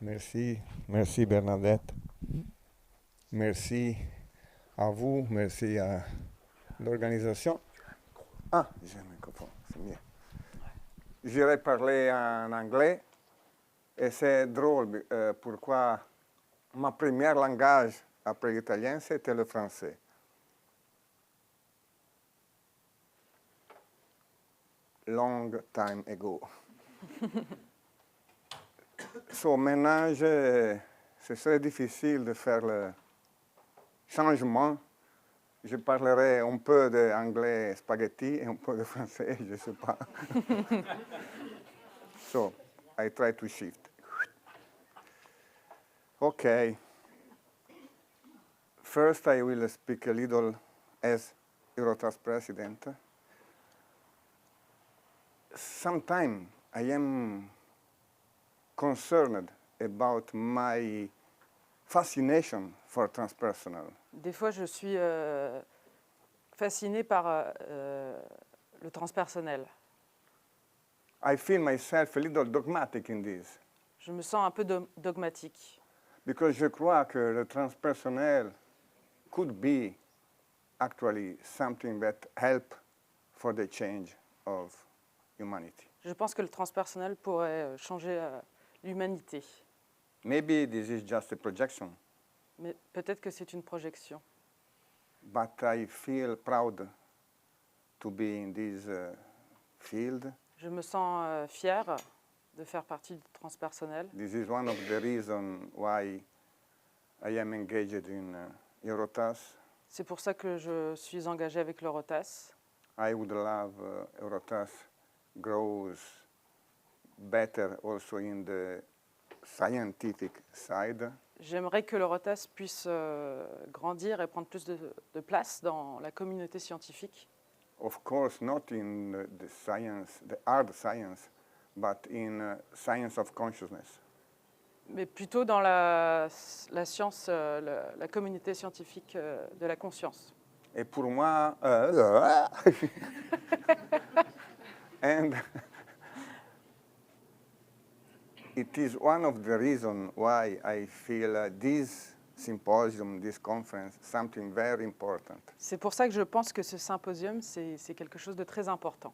Merci, merci Bernadette. Merci à vous, merci à l'organisation. Ah, j'ai un microphone, c'est mieux. J'irai parler en anglais et c'est drôle pourquoi ma première langage après l'italien c'était le français. Long time ago. So, maintenant, ce serait difficile de faire le changement. Je parlerai un peu d'anglais spaghetti et un peu de français, je ne sais pas. So, I try to shift. Okay. First, I will speak a little as Eurotas president. Sometimes I am concerned about my fascination for transpersonal. Des fois, je suis fascinée par le transpersonnel. I feel myself a little dogmatic in this. Je me sens un peu dogmatique. Because je crois que le transpersonnel could be actually something that help for the change of humanity. Je pense que le transpersonnel pourrait changer l'humanité. Maybe this is just a projection. Mais peut-être que c'est une projection. But I feel proud to be in this field. Je me sens fière de faire partie du transpersonnel. This is one of the reasons why I am engaged in Eurotas. C'est pour ça que je suis engagée avec l'Eurotas. I would love Eurotas grows better also in the scientific side. J'aimerais que l'Eurotas puisse grandir et prendre plus de place dans la communauté scientifique. Of course, not in the science, the hard science, but in science of consciousness. Mais plutôt dans la science, la communauté scientifique de la conscience. Et pour moi, and it is one of the reasons why I feel this symposium, this conference, something very important. C'est pour ça que je pense que ce symposium, c'est quelque chose de très important.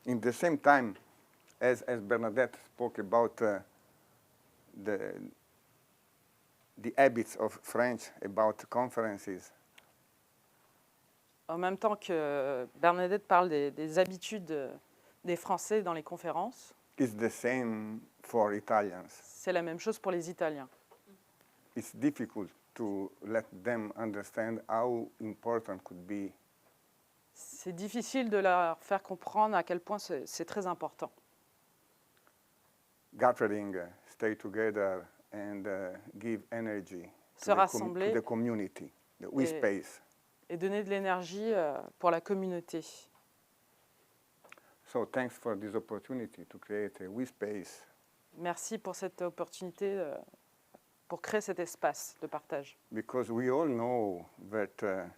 In the same time, as Bernadette spoke about the habits of French about conferences. En même temps que Bernadette parle des habitudes des Français dans les conférences, It's the same for Italians. c'est la même chose pour les Italiens. It's difficult to let them understand how important could be. C'est difficile de leur faire comprendre à quel point c'est très important. Gathering, stay together, and give energy Se rassembler to the community, the we space. Et donner de l'énergie pour la communauté. So thanks for this opportunity to create a we space. Merci pour cette opportunité pour créer cet espace de partage. Because we all know that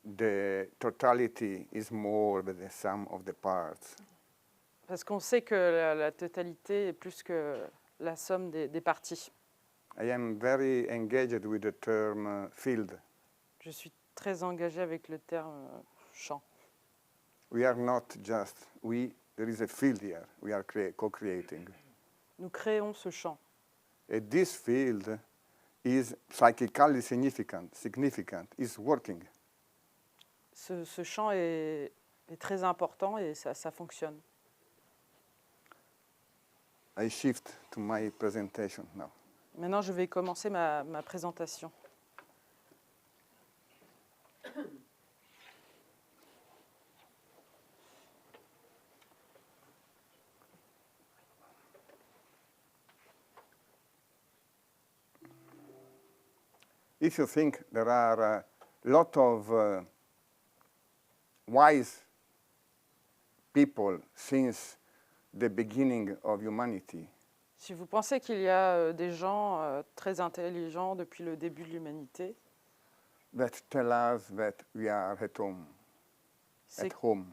the totality is more than the sum of the parts. Parce qu'on sait que la totalité est plus que la somme des parties. I am very engaged with the term field. Je suis très engagée avec le terme champ. We are not just there is a field here. We are co-creating. Nous créons ce champ. And this field is psychically significant, is working. Ce champ est très important et ça fonctionne. I shift to my presentation now. Maintenant, je vais commencer ma présentation. If you think there are a lot of wise people since the beginning of humanity, Si vous pensez qu'il y a des gens très intelligents depuis le début de l'humanité, that tell us that we are at home. C'est home.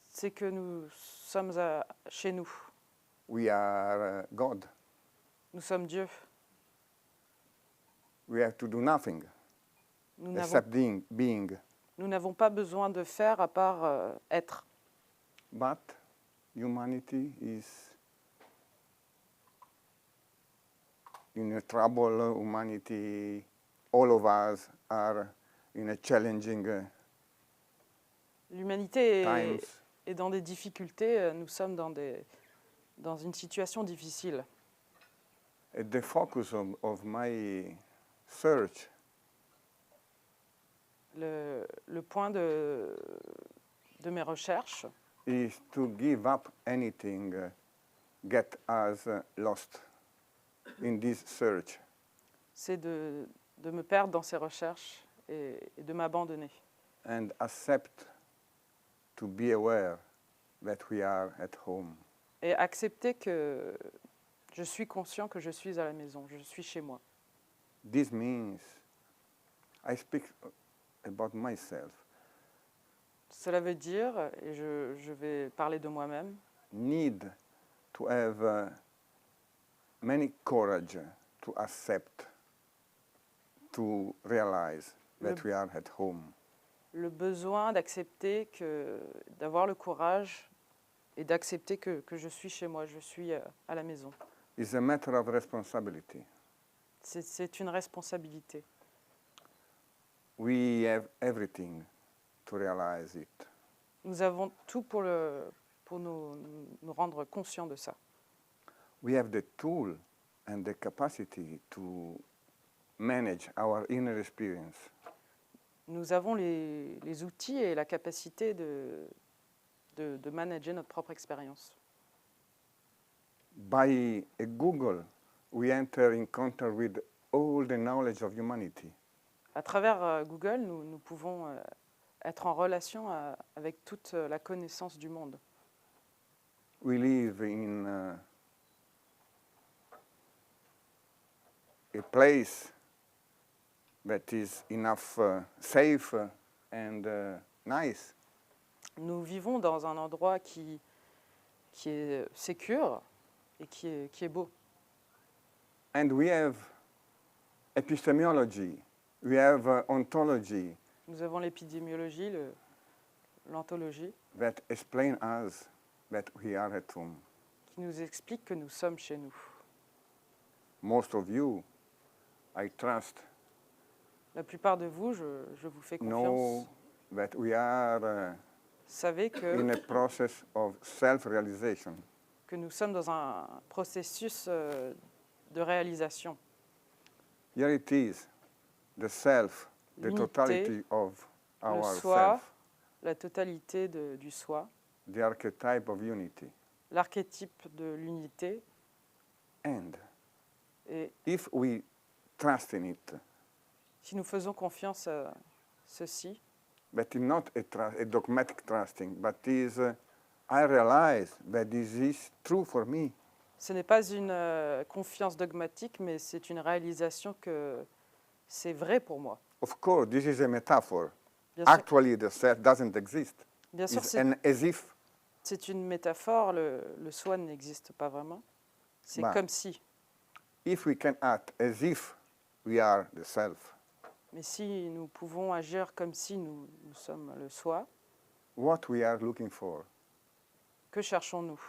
c'est que nous sommes chez nous. We are God. Nous sommes Dieu. We have to do nothing Nous n'avons except being. nous n'avons pas besoin de faire à part être. But humanity is in a trouble. Humanity, all of us are in a challenging L'humanité times. est dans des difficultés. Nous sommes dans une situation difficile. At the focus of my search Le point de mes recherches, is to give up anything get us lost in this search. c'est de me perdre dans ces recherches et de m'abandonner. And accept to be aware that we are at home. Et accepter que je suis conscient que je suis à la maison, je suis chez moi. This means I speak about myself. Cela veut dire, et je vais parler de moi-même, Need to have many courage to accept, to realize that we are at home. le besoin d'accepter d'avoir le courage et d'accepter que je suis chez moi, je suis à la maison. It's a matter of responsibility. C'est une responsabilité. We have everything to realize it. Nous avons tout pour nous rendre conscients de ça. We have the tool and the capacity to manage our inner experience. Nous avons les outils et la capacité de manager notre propre expérience. By a Google, we enter in contact with all the knowledge of humanity. À travers Google, nous pouvons être en relation avec toute la connaissance du monde. We live in a place that is enough safe and nice. Nous vivons dans un endroit qui est sécure et qui est beau. And we have epistemology, we have ontology Nous avons l'épidémiologie, l'ontologie, that explain us that we are at home. qui nous explique que nous sommes chez nous. Most of you, I trust, La plupart de vous, je vous fais know confiance, that we are savez in a process of self-realization. que nous sommes dans un processus de réalisation. Here it is, the self, the L'unité, totality of Le soi, ourself, la totalité du soi, the archetype of unity. l'archétype de l'unité, And et if we trust in it, si nous faisons confiance à ceci, that is not a dogmatic trusting, but is I realize that this is true for me. ce n'est pas une confiance dogmatique, mais c'est une réalisation que c'est vrai pour moi. Of course, this is a metaphor. Bien sûr, Actually, the self doesn't exist. bien sûr, It's an as if. c'est une métaphore, le soi n'existe pas vraiment. C'est Bah. comme si. If we can act as if we are the self, Mais si nous pouvons agir comme si nous sommes le soi, what we are looking for, que cherchons-nous?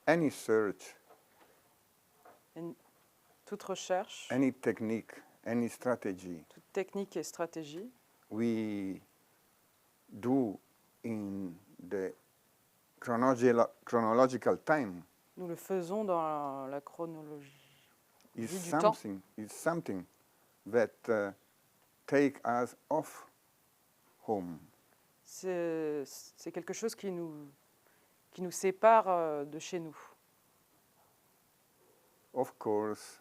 any search, Toute recherche, any technique, any strategy toute technique et stratégie, we do in the chronological time nous le faisons dans la chronologie is du temps. something that take us off home. C'est quelque chose qui nous sépare de chez nous. Of course,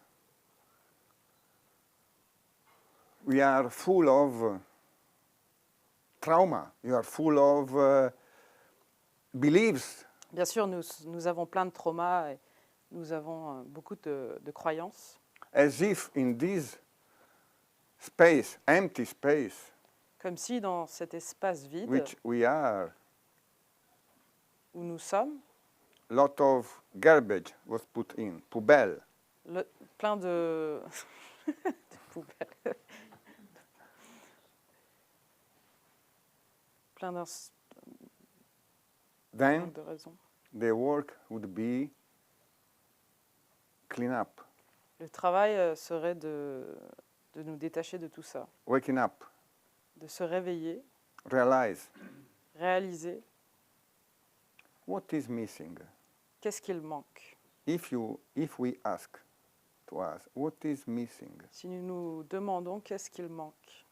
we are full of trauma. You are full of beliefs. Bien sûr, nous avons plein de traumas et nous avons beaucoup de croyances. As if in this space, empty space, Comme si dans cet espace vide which we are, où nous sommes, lot of garbage was put in, poubelle. plein de, de poubelles, plein Then de raisons. the work would be clean up, Le travail serait de nous détacher de tout ça, waking up, de se réveiller, realize réaliser what is missing. qu'est-ce qu'il manque. If we ask to us, what is missing? Si nous nous demandons qu'est-ce qu'il manque,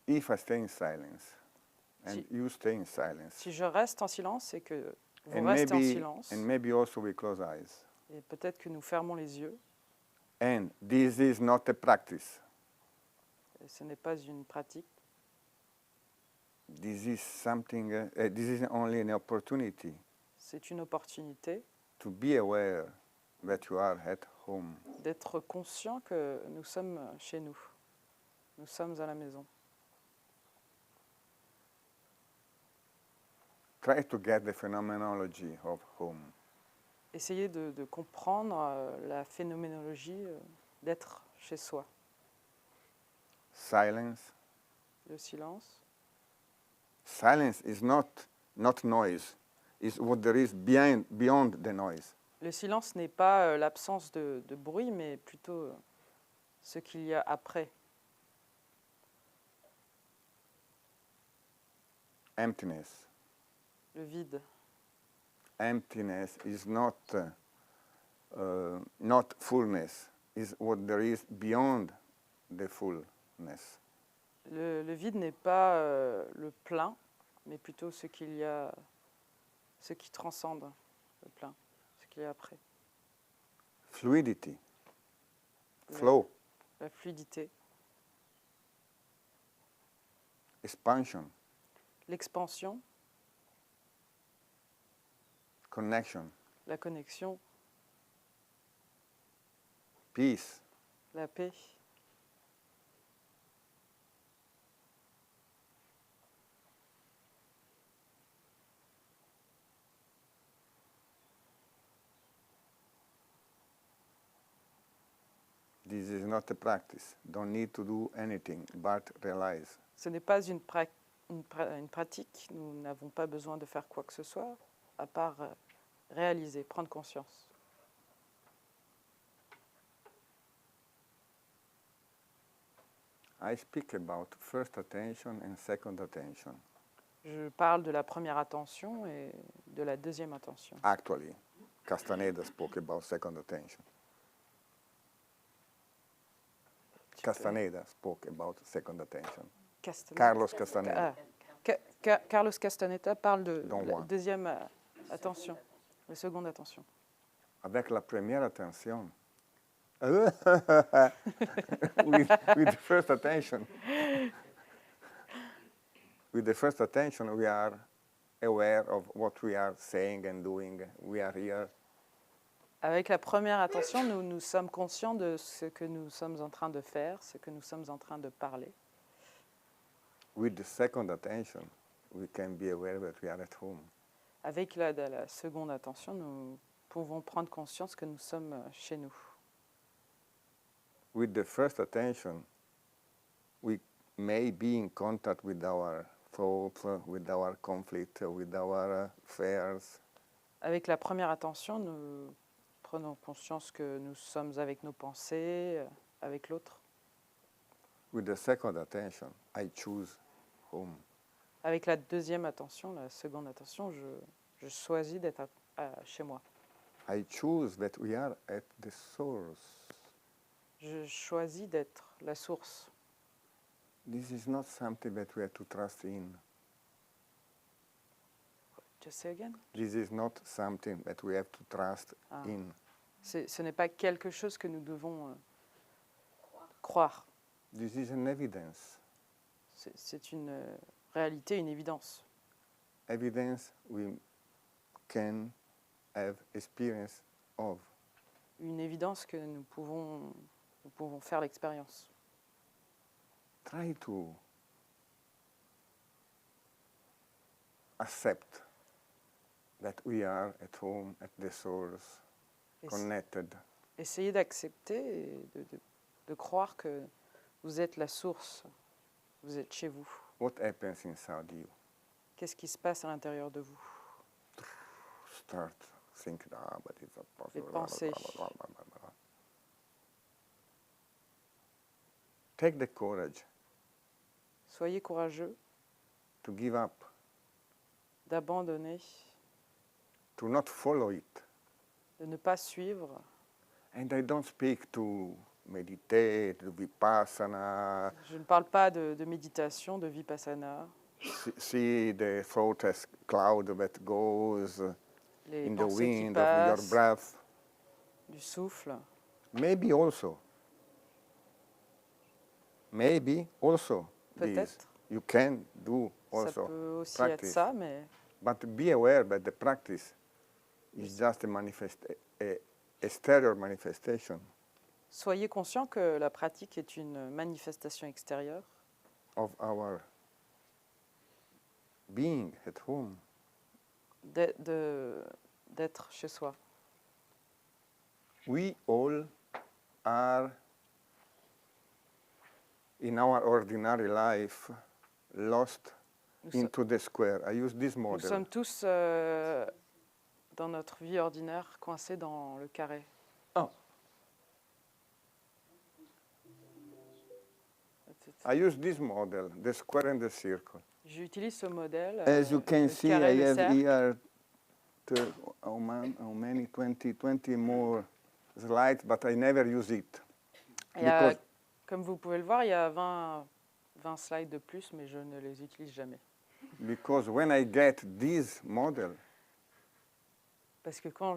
If I stay in silence and Si- you stay in silence, si je reste en silence, c'est que vous and restez en maybe, silence, and maybe also we close eyes. et peut-être que nous fermons les yeux, And this is not a practice. et ce n'est pas une pratique, This is something, this is only an opportunity c'est une opportunité to be aware that you are at home. d'être conscient que nous sommes chez nous, nous sommes à la maison. Try to get the phenomenology of home. Essayez de comprendre la phénoménologie d'être chez soi. Silence. Le silence, Silence is not noise. It's what there is beyond the noise. le silence n'est pas l'absence de bruit, mais plutôt ce qu'il y a après. Emptiness. Le vide. Emptiness is not fullness. Is what there is beyond the fullness. Le vide n'est pas le plein, mais plutôt ce qu'il y a, ce qui transcende le plein, ce qu'il y a après. Fluidity. Flow. La fluidité, Expansion. l'expansion, Connection. la connexion, Peace. la paix. This is not a practice. Don't need to do anything but realize. Ce n'est pas une pratique, nous n'avons pas besoin de faire quoi que ce soit, à part réaliser, prendre conscience. I speak about first attention and second attention. Je parle de la première attention et de la deuxième attention. Actually, Castaneda spoke about second attention. Castaneda spoke about second attention. Carlos Castaneda. Carlos Castaneda parle de Don la Juan. deuxième attention, la seconde attention. Avec la première attention. with the first attention. With the first attention, we are aware of what we are saying and doing. We are here. Avec la première attention, nous sommes conscients de ce que nous sommes en train de faire, ce que nous sommes en train de parler. With the second attention, we can be aware that we are at home. Avec la seconde attention, nous pouvons prendre conscience que nous sommes chez nous. With the first attention, we may be in contact with our thoughts, with our conflict, with our fears. Avec la première attention, nous prenons conscience que nous sommes avec nos pensées, avec l'autre. With the second attention, I choose home. Avec la deuxième attention, la seconde attention, je choisis d'être chez moi. I choose that we are at the source. Je choisis d'être la source. This is not something that we have to trust in. Just say again. This is not something that we have to trust in. Ce n'est pas quelque chose que nous devons croire. This is an evidence. C'est une réalité, une évidence. Evidence we can have experience of. Une évidence que nous pouvons faire l'expérience. Try to accept that we are at home, at the source, connected. Essayez d'accepter et de croire que vous êtes la source, vous êtes chez vous. What happens inside you? Qu'est-ce qui se passe à l'intérieur de vous? Start thinking, but it's not possible. Les pensées. Take the courage Soyez courageux to give up, d'abandonner, to not follow it. de ne pas suivre. And I don't speak to meditate, to vipassana, Je ne parle pas de méditation, de vipassana, see the thought as cloud that goes les in the pensées qui wind of your passent, breath. du souffle. Maybe also this. Peut-être. You can do Ça also peut aussi practice. être ça, mais But be aware that the practice is just a exterior manifestation soyez conscient que la pratique est une manifestation extérieure of our being at home. d'être chez soi. We all are in our ordinary life lost Nous, into the square. I use this nous model. sommes tous dans notre vie ordinaire coincés dans le carré. Oh. I use this model, the square and the circle. J'utilise ce modèle. As you can le see, carré, I le have cercle. here how many 20 more slides, but I never use it. Because Comme vous pouvez le voir, il y a 20 slides de plus, mais je ne les utilise jamais. Because when I get this model, Parce que quand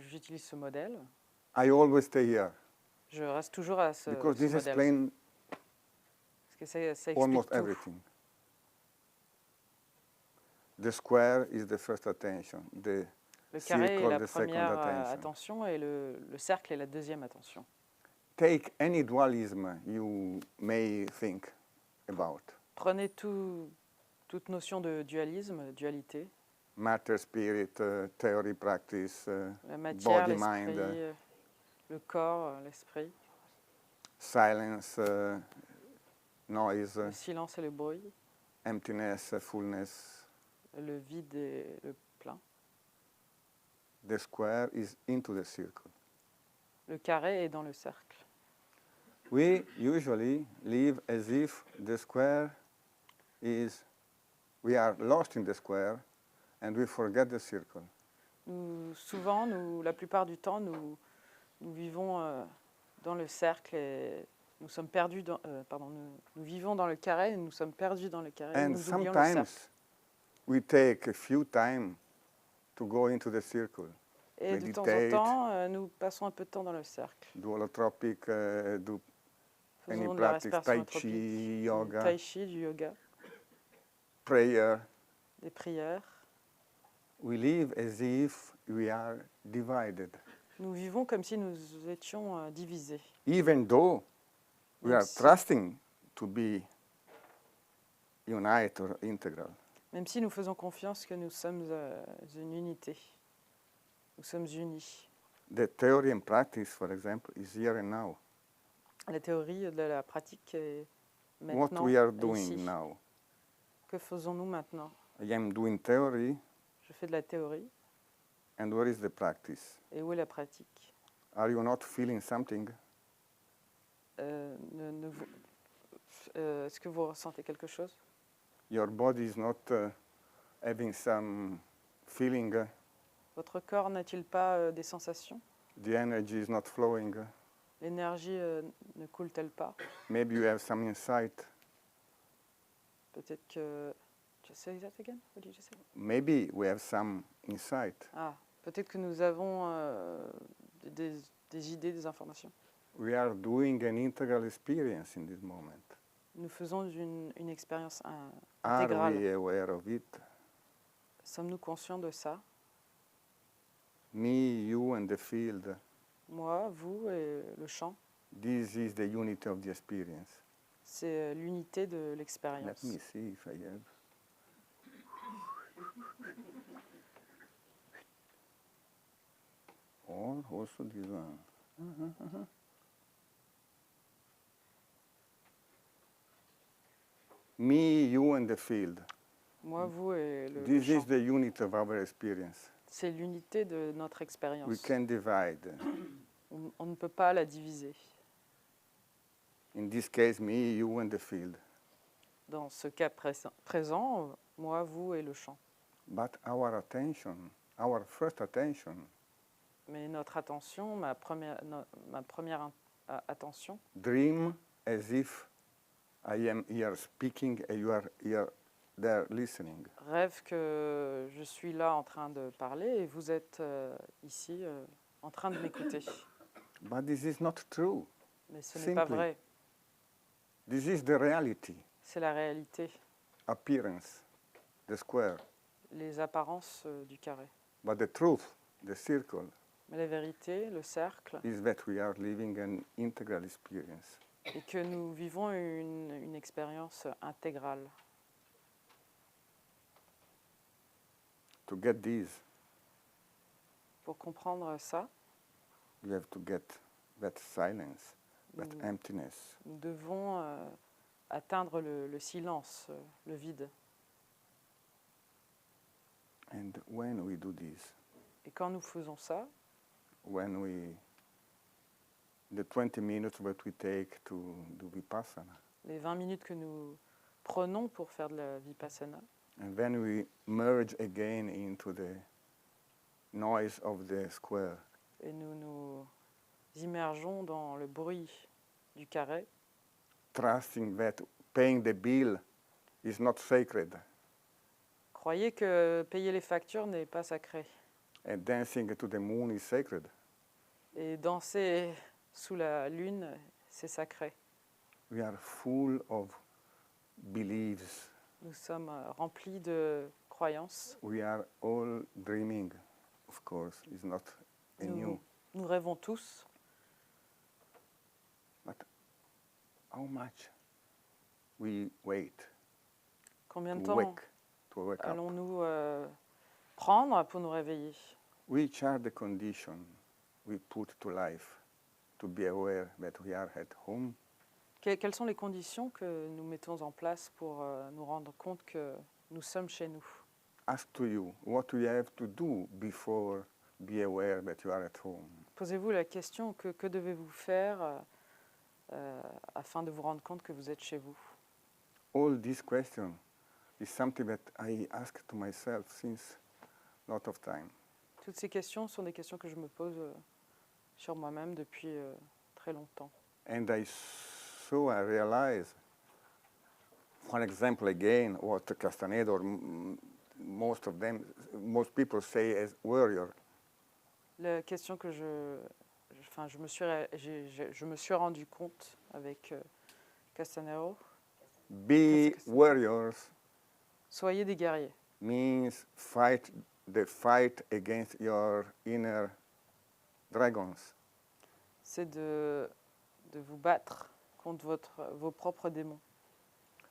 j'utilise ce modèle, I always stay here. je reste toujours à ce Because this modèle. explains Parce que ça explique almost tout. everything. The square is the first attention. The Le carré est circle, la the second première attention. attention et le cercle est la deuxième attention. Take any dualism you may think about. Prenez toute notion de dualisme, dualité, Matter, spirit, theory, practice, la matière, body, l'esprit, mind, le corps, l'esprit, silence, noise, le silence et le bruit, emptiness, fullness. le vide et le plein. The square is into the circle. Le carré est dans le cercle. We usually live as if the square is, we are lost in the square and we forget the circle. Souvent, la plupart du temps, nous vivons dans le cercle et nous sommes perdus dans, nous vivons dans le carré et nous sommes perdus dans le carré et And nous oublions le sometimes cercle. we take a few time to go into the circle. Et de temps en Meditate. temps, nous passons un peu de temps dans le cercle. Do holotropic, do any Faisons de la practice, respiration tai chi, anthropique, yoga, du tai chi, du yoga, prayer. des prières. We live as if we are divided. Nous vivons comme si nous étions divisés. Even though we Même are si- trusting to be united or integral. Même si nous faisons confiance que nous sommes une unité. Nous sommes unis. The theory and practice, for example, is here and now. La théorie de la pratique est What maintenant we are ici. doing now. Que faisons-nous maintenant? I am doing theory, Je fais de la théorie. and where is the practice? Et où est la pratique? Are you not feeling something? Est-ce que vous ressentez quelque chose? Your body is not having some feeling? Votre corps n'a-t-il pas des sensations? The energy is not flowing? L'énergie ne coule-t-elle pas? Maybe you have some insight. Peut-être que... Just say that again? What did you say? Maybe we have some insight. Ah, peut-être que nous avons des idées, des informations. We are doing an integral experience in this moment. Nous faisons une expérience Are intégrale. we aware of it? Sommes-nous conscients de ça? Me, you, and the field. Moi, vous et le champ, This is the unity of the experience. c'est l'unité de Let l'expérience. me see if I have. Or also this one. Me, you, and the field. Moi, vous et le This is champ. the unity of our experience. C'est l'unité de notre We expérience. can divide. On ne peut pas la diviser. In this case, me, you, and the field. Dans ce cas présent, moi, vous et le champ. But our attention, our first attention, Mais notre attention, ma première attention, dream as if I am here speaking and you are here there listening. rêve que je suis là en train de parler et vous êtes ici en train de m'écouter. But this is not true. Mais ce n'est pas Simply. vrai. This is the reality, C'est la réalité, appearance, the square. les apparences du carré. But the truth, the circle, Mais la vérité, le cercle, is that we are living an integral experience. est que nous vivons une expérience intégrale. To get this, Pour comprendre ça, you have to get that silence, that nous, emptiness. nous devons atteindre le silence, le vide. And when we do this, Et quand nous faisons ça, when we, the 20 minutes that we take to do vipassana, les 20 minutes que nous prenons pour faire de la vipassana, and then we merge again into the noise of the square, et nous nous immergeons dans le bruit du carré, trusting that paying the bill is not sacred, croyez que payer les factures n'est pas sacré. and dancing to the moon is sacred. Et danser sous la lune, c'est sacré. We are full of beliefs. Nous sommes remplis de croyances. We are all dreaming, of course, it's not a new. Nous rêvons tous. But how much we wait Combien de to temps wake up? allons-nous prendre pour nous réveiller? Which are the conditions we put to life to be aware that we are at home? Quelles sont les conditions que nous mettons en place pour nous rendre compte que nous sommes chez nous? Ask to you, what do you have to do before be aware that you are at home? Posez-vous la question, que devez-vous faire afin de vous rendre compte que vous êtes chez vous? All these questions is something that I ask to myself since a lot of time. Toutes ces questions sont des questions que je me pose sur moi-même depuis très longtemps. And I realize, for example, again, what Castaneda or most people say as warrior. La question que je me suis rendu compte avec Castanero. Be warriors Soyez des guerriers. means fight against your inner dragons. C'est de vous battre contre vos propres démons.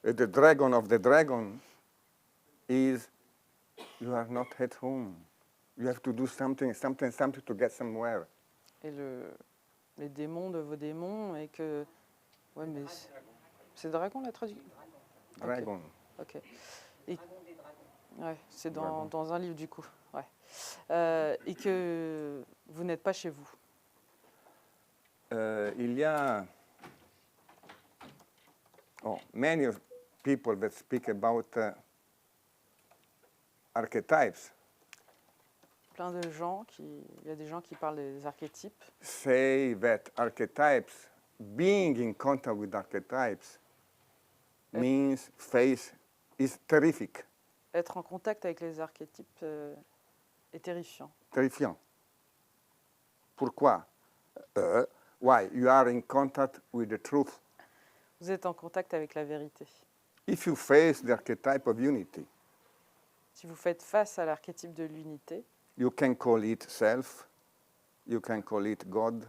The dragon of the dragon is you are not at home. You have to do something to get somewhere. Et les démons de vos démons, et que... Ouais, mais c'est dragon la traduction? Dragon. Ok. Ouais, c'est Dragon. dans un livre du coup. Ouais. Et que vous n'êtes pas chez vous. Il y a many people that speak about archetypes. Plein de gens il y a des gens qui parlent des archétypes. Say that archetypes, being in contact with archetypes, means is terrific. Être en contact avec les archétypes est terrifiant. Terrifiant. Pourquoi? Why? You are in contact with the truth. Vous êtes en contact avec la vérité. If you face the archetype of unity, Si Si vous faites face à l'archétype de l'unité, you can call it self, you can call it God,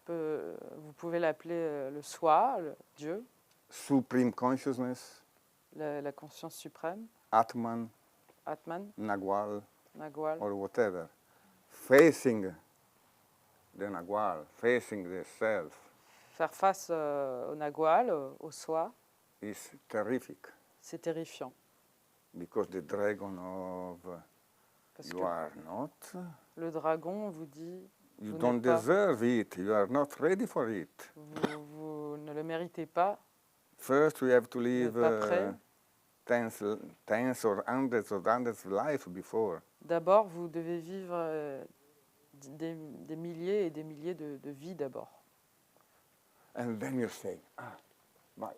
vous pouvez l'appeler le soi, le Dieu, supreme consciousness, la conscience suprême, Atman, Atman, Nagwal, Nagwal. or whatever. Facing the Nagwal, facing the self, Faire face au Nagwal, au soi, is terrific, c'est terrifiant. because the dragon of Parce you que are not, le dragon vous dit, you vous don't n'êtes pas- deserve it, you are not ready for it. vous ne le méritez pas, First, we have to vous n'êtes live pas prêt. tens or hundreds of life before. D'abord, vous devez vivre des milliers et des milliers de vies d'abord. And then you say, but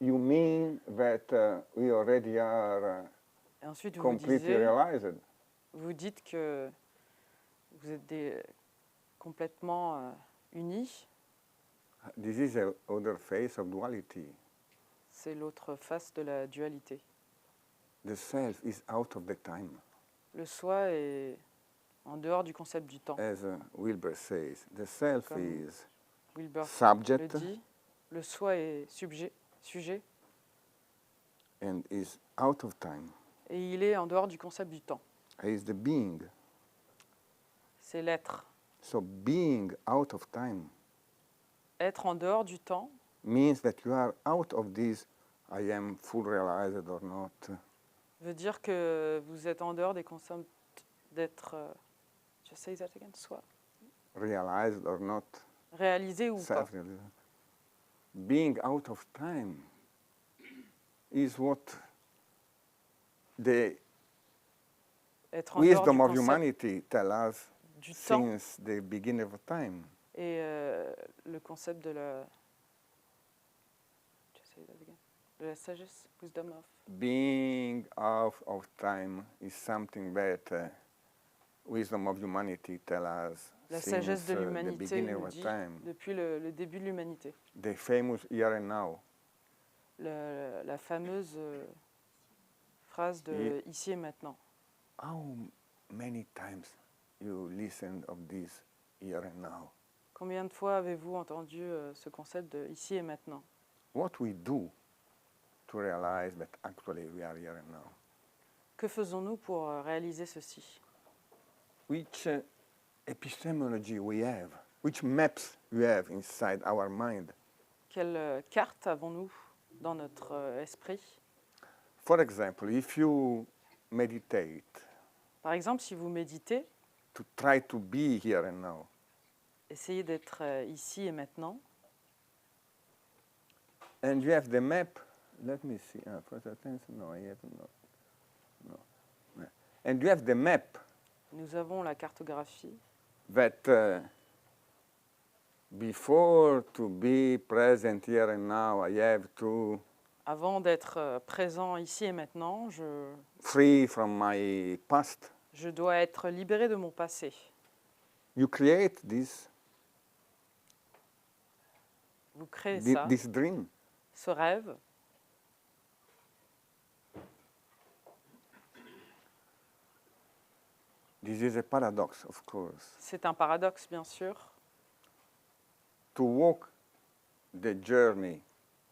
you mean that we already are Et ensuite, completely realized? vous dites que vous êtes complètement unis. This is the other face of duality. C'est l'autre face de la dualité. The self is out of the time. Le soi est en dehors du concept du temps. As Wilber says, the self Comme is Wilber le subject dit, le soi est sujet, and is out of time. et il est en dehors du concept du temps. He is the being. C'est l'être. So being out of time Être en dehors du temps means that you are out of this I am full realized or not. veut dire que vous êtes en dehors des concepts d'être, just say that again, soi, Realized or not. réalisé ou pas. Self-realized. Being out of time is what the Être en dehors wisdom du of concept humanity tell us du temps since the beginning of time. et le concept de la, just say that again, de la sagesse, wisdom of. Being out of time is something that wisdom of humanity tell us La since sagesse de the l'humanité beginning nous of dit time. depuis le début de l'humanité. The famous here and now. La fameuse phrase de Et- ici et maintenant. How many times you listened of this here and now? Combien de fois avez-vous entendu ce concept de ici et maintenant? What we do to realize that actually we are here and now? Que faisons-nous pour réaliser ceci? Which epistemology we have? Which maps we have inside our mind? Quelle carte avons-nous dans notre esprit? For example, if you meditate Par exemple, si vous méditez, to try to be here and now, essayez d'être ici et maintenant, and you have the map, let me see, first attention, no, I have no. And you have the map nous avons la cartographie that before to be present here and now, I have to avant d'être présent ici et maintenant, free from my past. je dois être libéré de mon passé. You create this Vous créez ça, this dream. ce rêve. This is a paradox, of course. C'est un paradoxe, bien sûr. To walk the journey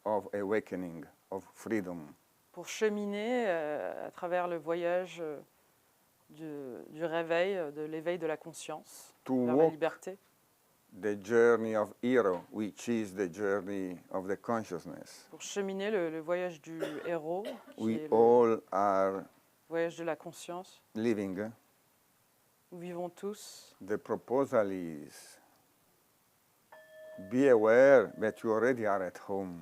of awakening, of freedom, Pour cheminer à travers le voyage du réveil, de l'éveil de la conscience, to vers la walk liberté, the journey of hero, which is the journey of the consciousness. pour cheminer le voyage du héros, qui We est le all are voyage de la conscience. living. Nous vivons tous. The proposal is be aware that you already are at home.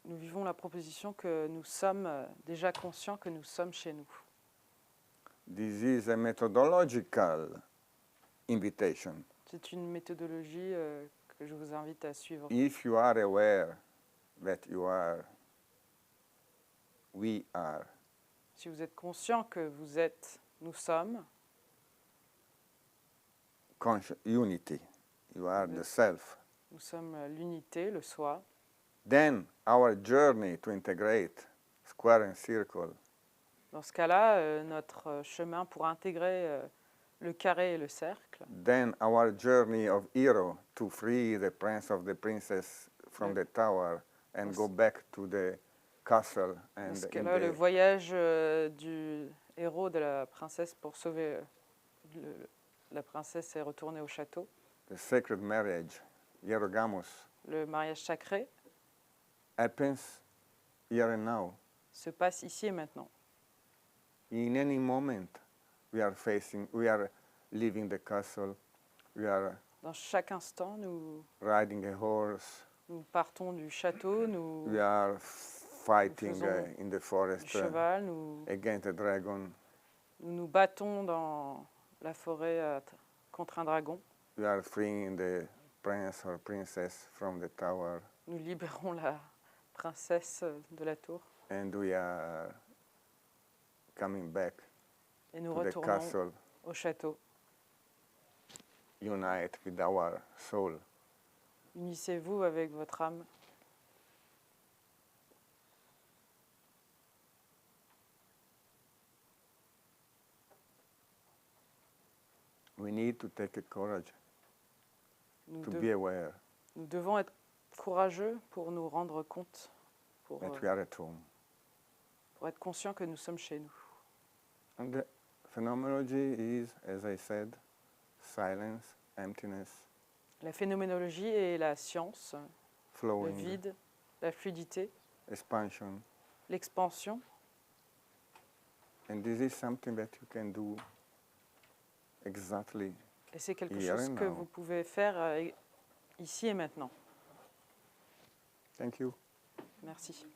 Nous vivons la proposition que nous sommes déjà conscients que nous sommes chez nous. This is a methodological invitation. C'est une méthodologie que je vous invite à suivre. If you are aware that you are, we are, Si vous êtes conscient que vous êtes, nous sommes, unity, you are the self, nous sommes l'unité, le soi, then our journey to integrate square and circle Dans ce cas-là, notre chemin pour intégrer le carré et le cercle, then our journey of hero to free the prince of the princess from the tower and go back to the castle dans and ce in cas-là, le the, voyage du héros de la princesse pour sauver la princesse et retourner au château, the sacred marriage, hierogamous, le mariage sacré, happens here and now. se passe ici et maintenant. In any moment, we are leaving the castle, we are Dans chaque instant, nous riding a horse, partons du château, nous we are fighting faisons in the du forest cheval, nous against a dragon, nous battons dans la forêt contre un dragon. we are freeing the prince or princess from the tower, Nous libérons la princesse de la tour and we are coming back et nous to the retournons castle, au château. unite with our soul. Unissez-vous avec votre âme. We need to take a courage Nous, to dev- be aware nous devons être courageux pour nous rendre compte, pour that we are at home. être conscients que nous sommes chez nous. And the phenomenology is, as I said, silence, emptiness, La phénoménologie est la science, le flowing, vide, la fluidité, expansion. l'expansion. And this is something that you can do exactly. Et c'est quelque Here chose and que now. vous pouvez faire ici et maintenant. Thank you. Merci.